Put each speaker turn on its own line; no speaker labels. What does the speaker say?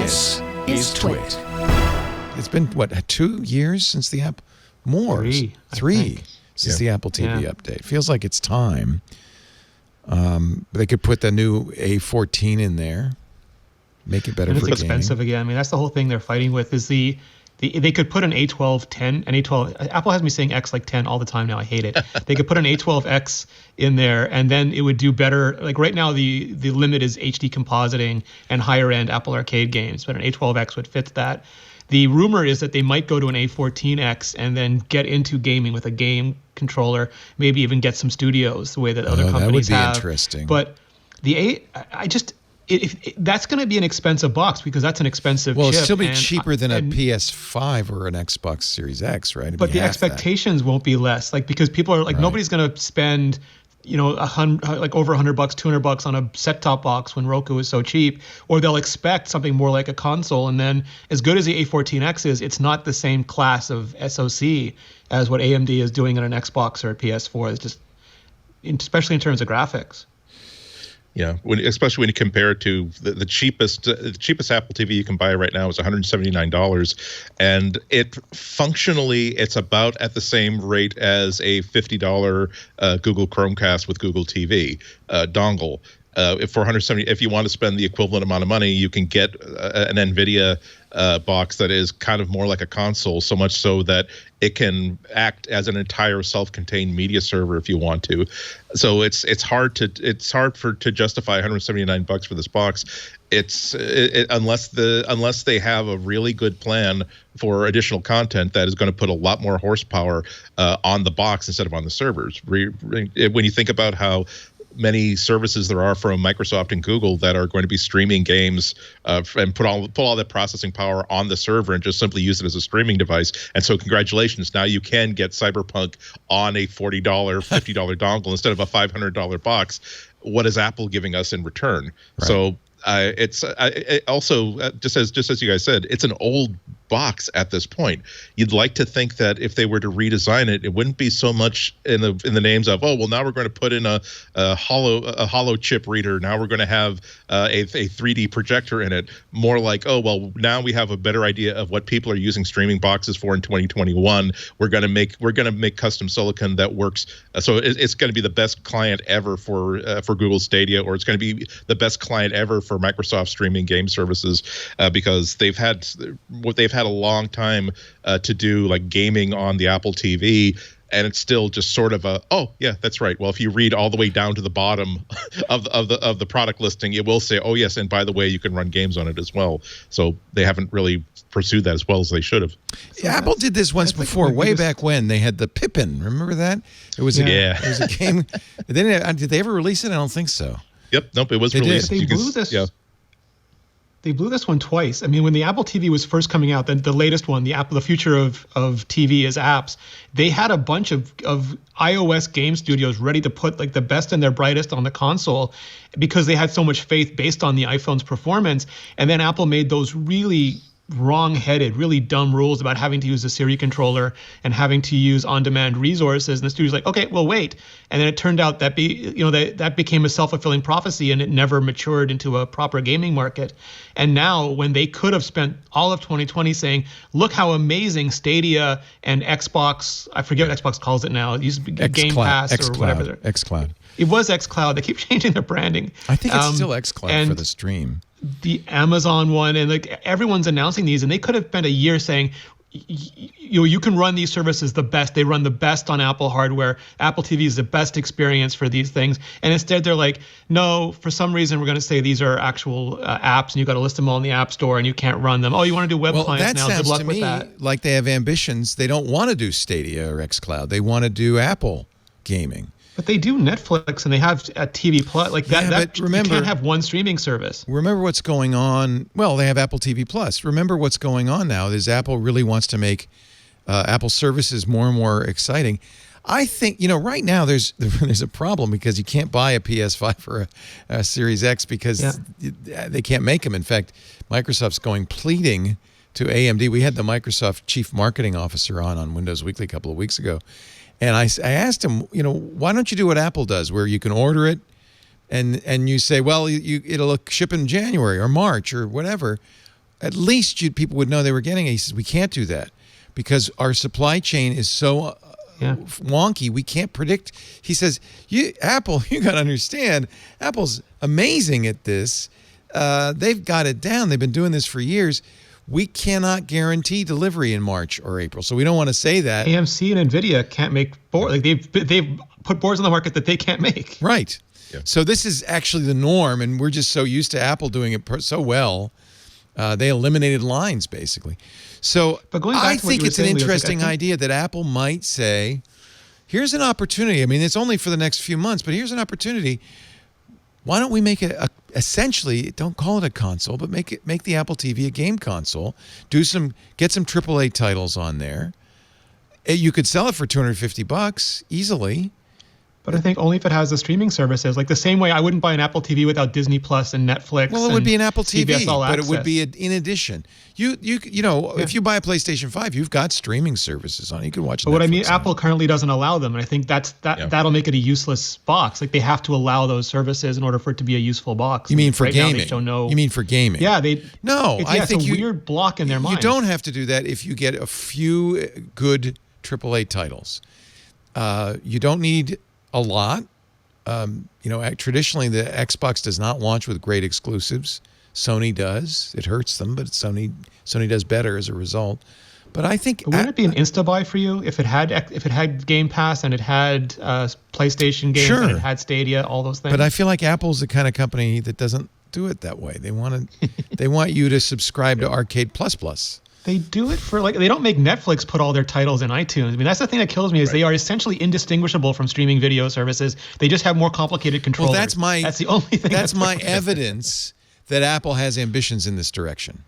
This is TWiT. It's been, what, 2 years since the app? More. Three since the Apple TV update. Feels like it's time. They could put the new A14 in there. Make it better for gaming.
It's expensive again. I mean, that's the whole thing they're fighting with is they could put an A12 10, an A12. Apple has me saying X like 10 all the time now. I hate it. They could put an A12X in there, and then it would do better. Like right now, the limit is HD compositing and higher end Apple Arcade games, but an A12X would fit that. The rumor is that they might go to an A14X and then get into gaming with a game controller, maybe even get some studios the way that other companies have.
That would be interesting.
But that's going to be an expensive box because that's an expensive chip.
Well, it'll still be cheaper than a PS5 or an Xbox Series X, right?
But the expectations won't be less, like because people are like nobody's going to spend over $100, $200 on a set-top box when Roku is so cheap, or they'll expect something more like a console. And then, as good as the A14X is, it's not the same class of SoC as what AMD is doing on an Xbox or a PS4. It's just, especially in terms of graphics.
Yeah, especially when you compare it to the cheapest Apple TV you can buy right now is $179, and it's about at the same rate as a $50 Google Chromecast with Google TV dongle. If you want to spend the equivalent amount of money, you can get an NVIDIA box that is kind of more like a console, so much so that it can act as an entire self-contained media server if you want to. So it's hard to justify $179 for this box. Unless they have a really good plan for additional content that is going to put a lot more horsepower on the box instead of on the servers. When you think about how many services there are from Microsoft and Google that are going to be streaming games and put all that processing power on the server and just simply use it as a streaming device. And so congratulations, now you can get Cyberpunk on a $40, $50 dongle instead of a $500 box. What is Apple giving us in return? Right. So it also, just as you guys said, it's an old box at this point. You'd like to think that if they were to redesign it, it wouldn't be so much in the names of, oh well, now we're going to put in a hollow chip reader. Now we're going to have a 3D projector in it. More like, oh well, now we have a better idea of what people are using streaming boxes for in 2021. We're going to make custom silicon that works. So it's going to be the best client ever for Google Stadia, or it's going to be the best client ever for Microsoft streaming game services, because they've had a long time to do like gaming on the Apple TV, and it's still just sort of oh yeah, that's right. Well, if you read all the way down to the bottom of the product listing, it will say, oh yes, and by the way, you can run games on it as well. So they haven't really pursued that as well as they should have.
So Apple did this once before, way back when they had the Pippin. Remember that? It was a game. Did they ever release it? I don't think so.
Yep. Nope. It was released.
They blew this. Yeah. They blew this one twice. I mean, when the Apple TV was first coming out, the latest one, the future of TV as apps, they had a bunch of iOS game studios ready to put like the best and their brightest on the console because they had so much faith based on the iPhone's performance. And then Apple made those really wrong-headed, really dumb rules about having to use a Siri controller and having to use on-demand resources. And the studio's like, okay, we'll wait. And then it turned out that that became a self-fulfilling prophecy, and it never matured into a proper gaming market. And now, when they could have spent all of 2020 saying, look how amazing Stadia and Xbox, I forget what Xbox calls it now, it used to be Game Pass or whatever.
xCloud.
It was xCloud. They keep changing their branding.
I think it's still xCloud for the stream.
The Amazon one, and like everyone's announcing these, and they could have spent a year saying, you can run these services the best. They run the best on Apple hardware. Apple TV is the best experience for these things. And instead they're like, no, for some reason we're going to say these are actual apps, and you got to list them all in the App Store, and you can't run them. Oh, you want to do web clients now? Good luck with that.
That sounds to me like they have ambitions. They don't want to do Stadia or xCloud. They want to do Apple gaming.
But they do Netflix, and they have a TV Plus. Like that,
but remember,
you can't have one streaming service.
Remember what's going on. Well, they have Apple TV Plus. Remember what's going on now is Apple really wants to make Apple services more and more exciting. I think, right now there's a problem because you can't buy a PS5 or a Series X because they can't make them. In fact, Microsoft's pleading to AMD. We had the Microsoft Chief Marketing Officer on Windows Weekly a couple of weeks ago. And I asked him, why don't you do what Apple does, where you can order it and you say, well, it'll ship in January or March or whatever. at least people would know they were getting it. He says, we can't do that because our supply chain is so wonky. We can't predict. He says, Apple, you got to understand, Apple's amazing at this. They've got it down. They've been doing this for years. We cannot guarantee delivery in March or April. So we don't want to say that.
AMC and NVIDIA can't make boards. Like they've put boards on the market that they can't make.
Right.
Yeah.
So this is actually the norm, and we're just so used to Apple doing it so well. They eliminated lines, basically. So
but going back
I
to what
think
you were
it's an
saying, Leo,
interesting idea that Apple might say, here's an opportunity. I mean, it's only for the next few months, but here's an opportunity. Why don't we make it essentially, don't call it a console, but make the Apple TV a game console. Get some AAA titles on there. You could sell it for $250 easily.
But I think only if it has the streaming services. Like the same way I wouldn't buy an Apple TV without Disney Plus and Netflix.
Well, it would be an Apple TV,
CBS All
but
Access.
it would be in addition. If you buy a PlayStation 5, you've got streaming services on it. You can watch.
But
Netflix
what I mean,
on
Apple
it.
currently doesn't allow them, and I think that'll make it a useless box. Like they have to allow those services in order for it to be a useful box.
You mean for
right now,
gaming?
they show no.
You mean for gaming?
Yeah,
No, I think
it's a weird block in their mind.
You don't have to do that if you get a few good AAA titles. You don't need a lot. Traditionally the Xbox does not launch with great exclusives. Sony does. It hurts them, but Sony does better as a result. But I think
wouldn't it be an insta buy for you if it had Game Pass and it had PlayStation games and it had Stadia, all those things?
But I feel like Apple's the kind of company that doesn't do it that way. They want you to subscribe to Arcade Plus.
They do it for they don't make Netflix put all their titles in iTunes. I mean, that's the thing that kills me is they are essentially indistinguishable from streaming video services. They just have more complicated controllers.
Well, that's the
only thing.
That's my evidence that Apple has ambitions in this direction.